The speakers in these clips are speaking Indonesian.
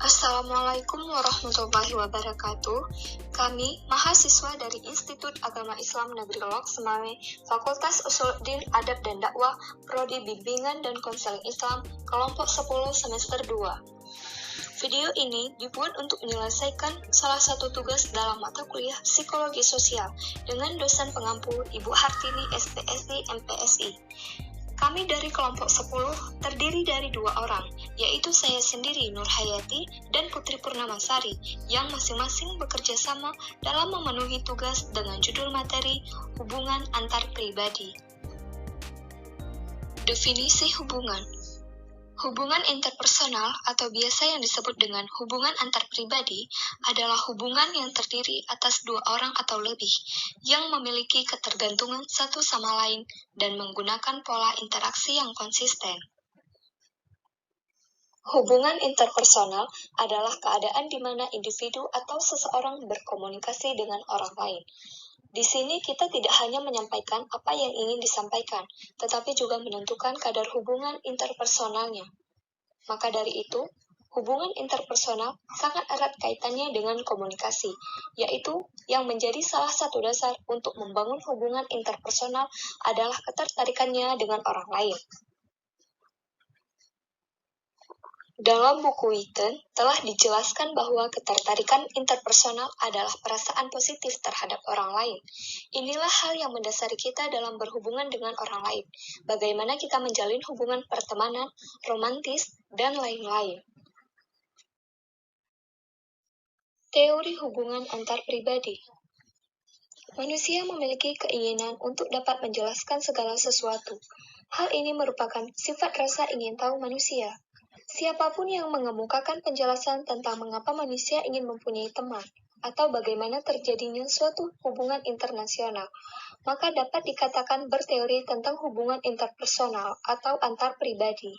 Assalamualaikum warahmatullahi wabarakatuh. Kami, mahasiswa dari Institut Agama Islam Negeri Loak Semawe, Fakultas Usuluddin Adab dan Dakwah, Prodi Bimbingan dan Konseling Islam, kelompok 10 semester 2. Video ini dibuat untuk menyelesaikan salah satu tugas dalam mata kuliah Psikologi Sosial dengan dosen pengampu Ibu Hartini SPSI MPSI. Kami dari kelompok 10 terdiri dari 2 orang, yaitu saya sendiri Nur Hayati dan Putri Purnamasari, yang masing-masing bekerja sama dalam memenuhi tugas dengan judul materi Hubungan Antar Pribadi. Definisi hubungan. Hubungan interpersonal atau biasa yang disebut dengan hubungan antar pribadi adalah hubungan yang terdiri atas 2 orang atau lebih yang memiliki ketergantungan satu sama lain dan menggunakan pola interaksi yang konsisten. Hubungan interpersonal adalah keadaan di mana individu atau seseorang berkomunikasi dengan orang lain. Di sini kita tidak hanya menyampaikan apa yang ingin disampaikan, tetapi juga menentukan kadar hubungan interpersonalnya. Maka dari itu, hubungan interpersonal sangat erat kaitannya dengan komunikasi, yaitu yang menjadi salah satu dasar untuk membangun hubungan interpersonal adalah ketertarikannya dengan orang lain. Dalam buku Witten telah dijelaskan bahwa ketertarikan interpersonal adalah perasaan positif terhadap orang lain. Inilah hal yang mendasari kita dalam berhubungan dengan orang lain. Bagaimana kita menjalin hubungan pertemanan, romantis, dan lain-lain. Teori hubungan antar pribadi. Manusia memiliki keinginan untuk dapat menjelaskan segala sesuatu. Hal ini merupakan sifat rasa ingin tahu manusia. Siapapun yang mengemukakan penjelasan tentang mengapa manusia ingin mempunyai teman, atau bagaimana terjadinya suatu hubungan internasional, maka dapat dikatakan berteori tentang hubungan interpersonal atau antar pribadi.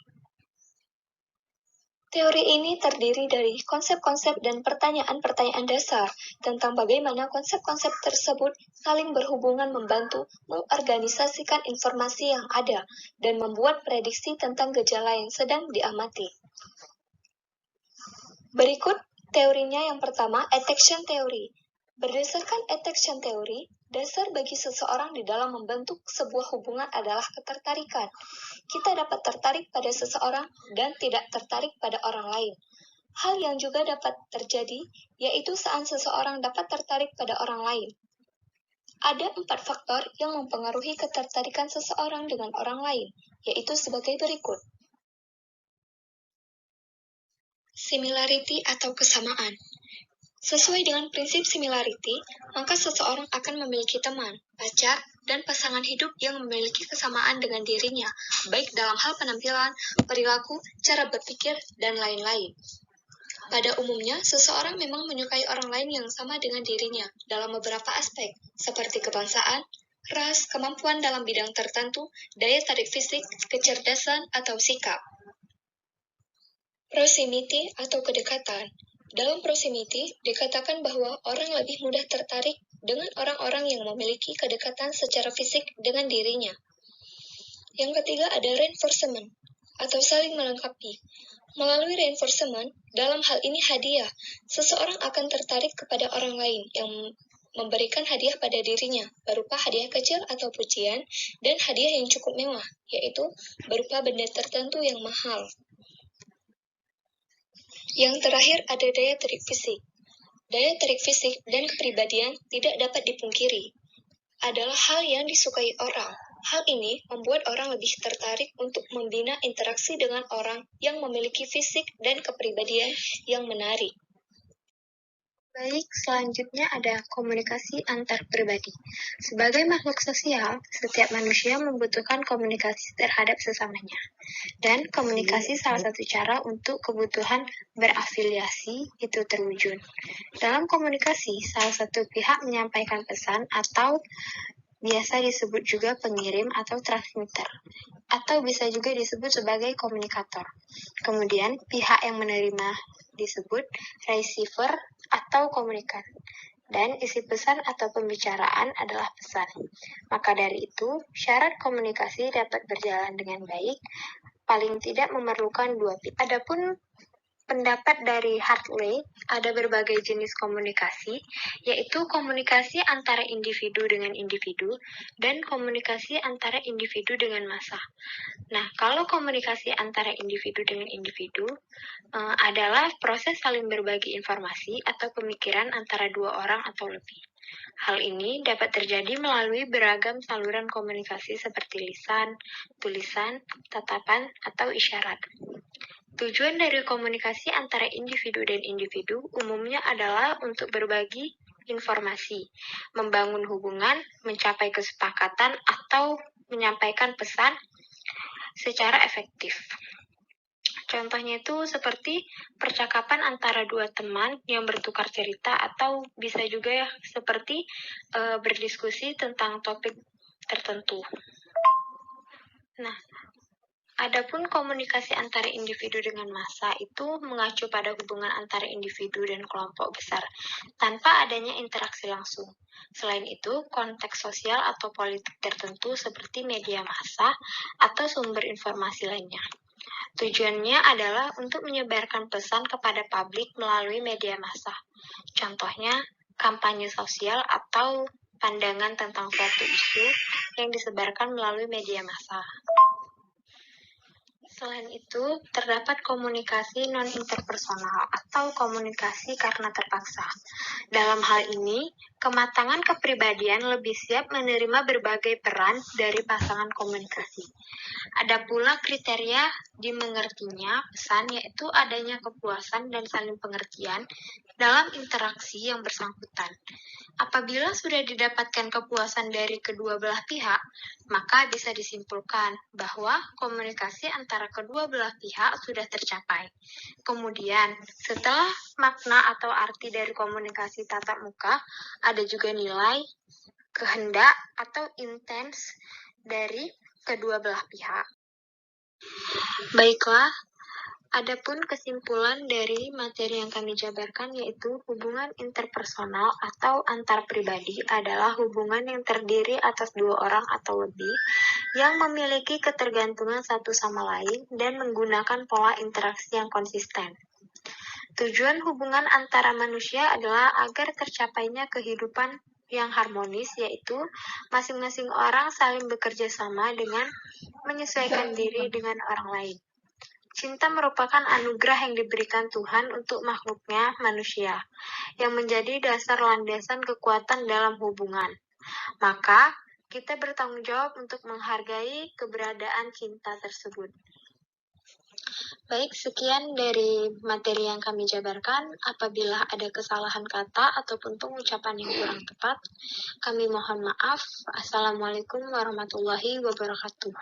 Teori ini terdiri dari konsep-konsep dan pertanyaan-pertanyaan dasar tentang bagaimana konsep-konsep tersebut saling berhubungan membantu mengorganisasikan informasi yang ada dan membuat prediksi tentang gejala yang sedang diamati. Berikut teorinya yang pertama, attraction theory. Berdasarkan attraction theory, dasar bagi seseorang di dalam membentuk sebuah hubungan adalah ketertarikan. Kita dapat tertarik pada seseorang dan tidak tertarik pada orang lain. Hal yang juga dapat terjadi, yaitu saat seseorang dapat tertarik pada orang lain. Ada 4 faktor yang mempengaruhi ketertarikan seseorang dengan orang lain, yaitu sebagai berikut. Similarity atau kesamaan. Sesuai dengan prinsip similarity, maka seseorang akan memiliki teman, pacar, dan pasangan hidup yang memiliki kesamaan dengan dirinya, baik dalam hal penampilan, perilaku, cara berpikir, dan lain-lain. Pada umumnya, seseorang memang menyukai orang lain yang sama dengan dirinya dalam beberapa aspek, seperti kebangsaan, ras, kemampuan dalam bidang tertentu, daya tarik fisik, kecerdasan, atau sikap. Proximity atau kedekatan. Dalam proximity, dikatakan bahwa orang lebih mudah tertarik dengan orang-orang yang memiliki kedekatan secara fisik dengan dirinya. Yang ketiga ada reinforcement, atau saling melengkapi. Melalui reinforcement, dalam hal ini hadiah, seseorang akan tertarik kepada orang lain yang memberikan hadiah pada dirinya, berupa hadiah kecil atau pujian, dan hadiah yang cukup mewah, yaitu berupa benda tertentu yang mahal. Yang terakhir ada daya tarik fisik. Daya tarik fisik dan kepribadian tidak dapat dipungkiri. Adalah hal yang disukai orang. Hal ini membuat orang lebih tertarik untuk membina interaksi dengan orang yang memiliki fisik dan kepribadian yang menarik. Baik, selanjutnya ada komunikasi antar pribadi. Sebagai makhluk sosial, setiap manusia membutuhkan komunikasi terhadap sesamanya. Dan komunikasi salah satu cara untuk kebutuhan berafiliasi itu terwujud. Dalam komunikasi, salah satu pihak menyampaikan pesan atau biasa disebut juga pengirim atau transmitter, atau bisa juga disebut sebagai komunikator. Kemudian, pihak yang menerima disebut receiver atau komunikan. Dan isi pesan atau pembicaraan adalah pesan. Maka dari itu, syarat komunikasi dapat berjalan dengan baik, paling tidak memerlukan 2 pihak. Adapun pendapat dari Hartley, ada berbagai jenis komunikasi, yaitu komunikasi antara individu dengan individu dan komunikasi antara individu dengan massa. Nah, kalau komunikasi antara individu dengan individu adalah proses saling berbagi informasi atau pemikiran antara dua orang atau lebih. Hal ini dapat terjadi melalui beragam saluran komunikasi seperti lisan, tulisan, tatapan, atau isyarat. Tujuan dari komunikasi antara individu dan individu umumnya adalah untuk berbagi informasi, membangun hubungan, mencapai kesepakatan, atau menyampaikan pesan secara efektif. Contohnya itu seperti percakapan antara dua teman yang bertukar cerita, atau bisa juga ya seperti berdiskusi tentang topik tertentu. Nah, adapun komunikasi antara individu dengan massa itu mengacu pada hubungan antara individu dan kelompok besar tanpa adanya interaksi langsung. Selain itu, konteks sosial atau politik tertentu seperti media massa atau sumber informasi lainnya. Tujuannya adalah untuk menyebarkan pesan kepada publik melalui media massa. Contohnya, kampanye sosial atau pandangan tentang suatu isu yang disebarkan melalui media massa. Selain itu, terdapat komunikasi non-interpersonal atau komunikasi karena terpaksa. Dalam hal ini, kematangan kepribadian lebih siap menerima berbagai peran dari pasangan komunikasi. Ada pula kriteria dimengertinya pesan, yaitu adanya kepuasan dan saling pengertian dalam interaksi yang bersangkutan. Apabila sudah didapatkan kepuasan dari kedua belah pihak, maka bisa disimpulkan bahwa komunikasi antara kedua belah pihak sudah tercapai. Kemudian, setelah makna atau arti dari komunikasi tatap muka, ada juga nilai, kehendak, atau intens dari kedua belah pihak. Baiklah, adapun kesimpulan dari materi yang kami jabarkan yaitu hubungan interpersonal atau antar pribadi adalah hubungan yang terdiri atas dua orang atau lebih yang memiliki ketergantungan satu sama lain dan menggunakan pola interaksi yang konsisten. Tujuan hubungan antara manusia adalah agar tercapainya kehidupan yang harmonis, yaitu masing-masing orang saling bekerja sama dengan menyesuaikan diri dengan orang lain. Cinta merupakan anugerah yang diberikan Tuhan untuk makhluknya manusia, yang menjadi dasar landasan kekuatan dalam hubungan. Maka, kita bertanggung jawab untuk menghargai keberadaan cinta tersebut. Baik, sekian dari materi yang kami jabarkan. Apabila ada kesalahan kata ataupun pengucapan yang kurang tepat, kami mohon maaf. Assalamualaikum warahmatullahi wabarakatuh.